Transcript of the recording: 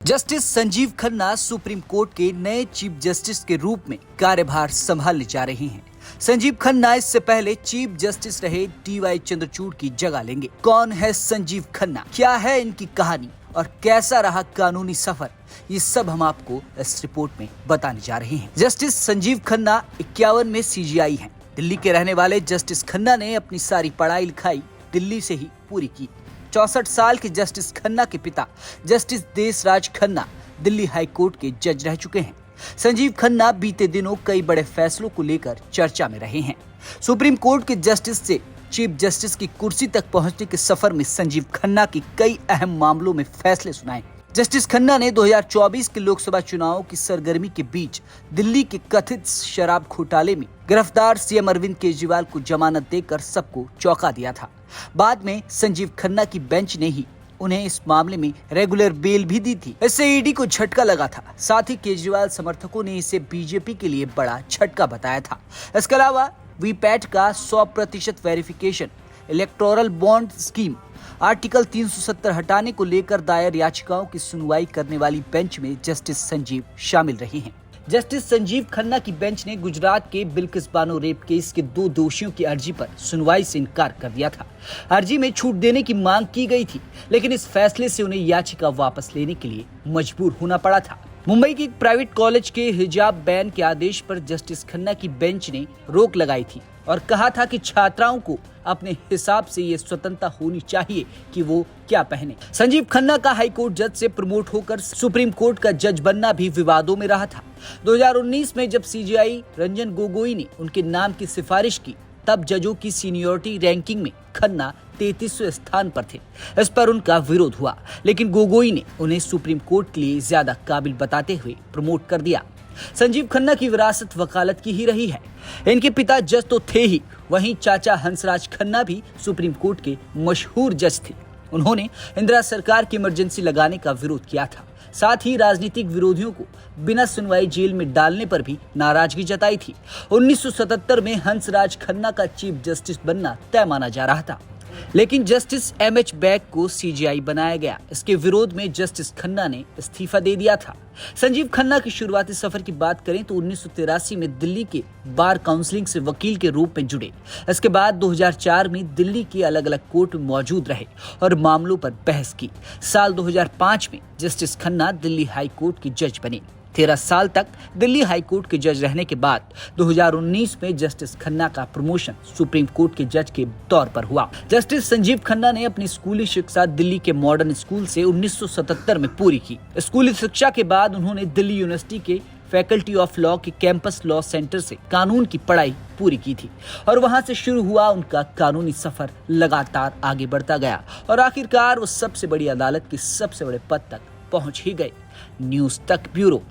Justice Sanjeev Khanna supreme court के नए chief justice के रूप में कार्यभार संभालने जा रहे हैं। संजीव खन्ना इससे पहले चीफ जस्टिस रहे DY चंद्रचूड़ की जगह लेंगे। कौन है संजीव खन्ना, क्या है इनकी कहानी और कैसा रहा कानूनी सफर, ये सब हम आपको इस रिपोर्ट में बताने जा रहे हैं। जस्टिस संजीव खन्ना 51 में CJI हैं। दिल्ली के रहने वाले जस्टिस खन्ना ने अपनी सारी पढ़ाई लिखाई दिल्ली से ही पूरी की। 64 साल के जस्टिस खन्ना के पिता justice Desraj Khanna Delhi high court के जज रह चुके हैं। संजीव खन्ना बीते दिनों कई बड़े फैसलों को लेकर चर्चा में रहे हैं। सुप्रीम कोर्ट के जस्टिस से चीफ जस्टिस की कुर्सी तक पहुंचने के सफर में संजीव खन्ना की कई अहम मामलों में फैसले सुनाए। जस्टिस खन्ना ने 2024 के लोकसभा चुनावों की सरगर्मी के बीच दिल्ली के कथित शराब घोटाले में गिरफ्तार CM अरविंद केजरीवाल को जमानत देकर सबको चौंका दिया था। बाद में संजीव खन्ना की बेंच ने ही उन्हें इस मामले में रेगुलर बेल भी दी थी। इससे ED को झटका लगा था। साथ ही केजरीवाल समर्थकों ने इसे बीजेपी के लिए बड़ा झटका बताया था। इसके अलावा वीपैट का 100% verification, electoral bond scheme, article 370 हटाने को लेकर दायर याचिकाओं की सुनवाई करने वाली बेंच में जस्टिस संजीव शामिल रहे हैं। जस्टिस संजीव खन्ना की बेंच ने गुजरात के बिल्किस बानो रेप केस के 2 दोषियों की अर्जी पर सुनवाई से इनकार कर दिया था। अर्जी में छूट देने की मांग की गई थी, लेकिन इस फैसले से उन्हें याचिका वापस लेने के लिए मजबूर होना पड़ा था। मुंबई के एक प्राइवेट कॉलेज के हिजाब बैन के आदेश पर जस्टिस खन्ना की बेंच ने रोक लगाई थी और कहा था कि छात्राओं को अपने हिसाब से ये स्वतंत्रता होनी चाहिए कि वो क्या पहने। संजीव खन्ना का हाई कोर्ट जज से प्रमोट होकर सुप्रीम कोर्ट का जज बनना भी विवादों में रहा था। 2019 में जब CJI रंजन गोगोई ने उनके नाम की सिफारिश की, तब जजों की सीनियरिटी रैंकिंग में खन्ना 33वें स्थान पर थे। इस पर उनका विरोध हुआ, लेकिन गोगोई ने उन्हें सुप्रीम कोर्ट के लिए ज्यादा काबिल बताते हुए प्रमोट कर दिया। संजीव खन्ना की विरासत वकालत की ही रही है। इनके पिता जज तो थे ही, वहीं चाचा हंसराज खन्ना भी सुप्रीम कोर्ट के मशहूर जज थे। उन्होंने इंदिरा सरकार की इमरजेंसी लगाने का विरोध किया था। साथ ही राजनीतिक विरोधियों को बिना सुनवाई जेल में डालने पर भी नाराजगी जताई थी। 1977 में हंसराज खन्ना का चीफ जस्टिस बनना तय माना जा रहा था, लेकिन जस्टिस MH बैग को CJI बनाया गया। इसके विरोध में जस्टिस खन्ना ने इस्तीफा दे दिया था। संजीव खन्ना की शुरुआती सफर की बात करें तो 1983 में दिल्ली के बार काउंसिलिंग से वकील के रूप में जुड़े। इसके बाद 2004 में दिल्ली के अलग अलग कोर्ट में मौजूद रहे और मामलों पर बहस की। साल 2005 में justice Khanna Delhi high court के जज बने। 13 साल तक दिल्ली हाई कोर्ट के जज रहने के बाद 2019 में जस्टिस खन्ना का प्रमोशन सुप्रीम कोर्ट के जज के तौर पर हुआ। जस्टिस संजीव खन्ना ने अपनी स्कूली शिक्षा दिल्ली के मॉडर्न स्कूल से 1977 में पूरी की। स्कूली शिक्षा के बाद उन्होंने दिल्ली यूनिवर्सिटी के फैकल्टी ऑफ लॉ के कैंपस लॉ सेंटर से कानून की पढ़ाई पूरी की थी और वहां से शुरू हुआ उनका कानूनी सफर लगातार आगे बढ़ता गया और आखिरकार वो सबसे बड़ी अदालत के सबसे बड़े पद तक पहुंच ही गए। न्यूज़ तक ब्यूरो।